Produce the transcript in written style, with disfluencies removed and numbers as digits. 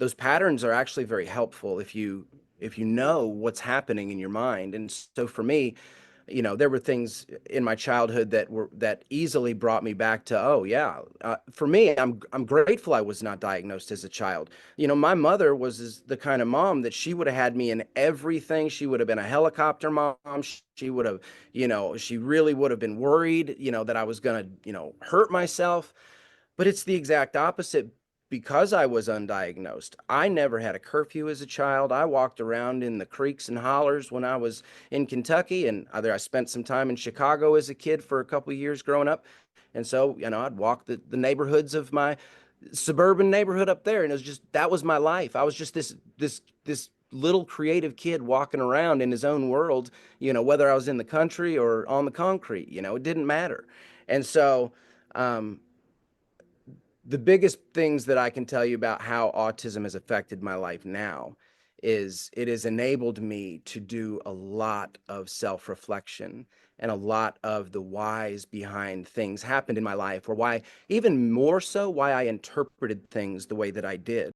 those patterns are actually very helpful if you know what's happening in your mind. And so for me, there were things in my childhood that easily brought me back to, oh yeah. For me, I'm grateful I was not diagnosed as a child. My mother was the kind of mom that she would have had me in everything. She would have been a helicopter mom. She would have, she really would have been worried, that I was gonna, hurt myself. But it's the exact opposite. Because I was undiagnosed, I never had a curfew as a child. I walked around in the creeks and hollers when I was in Kentucky, and I spent some time in Chicago as a kid for a couple of years growing up. And so, I'd walk the neighborhoods of my suburban neighborhood up there, and it was just that was my life. I was just this little creative kid walking around in his own world, whether I was in the country or on the concrete, it didn't matter. And so, um, the biggest things that I can tell you about how autism has affected my life now is it has enabled me to do a lot of self-reflection and a lot of the whys behind things happened in my life, or why, even more so, why I interpreted things the way that I did.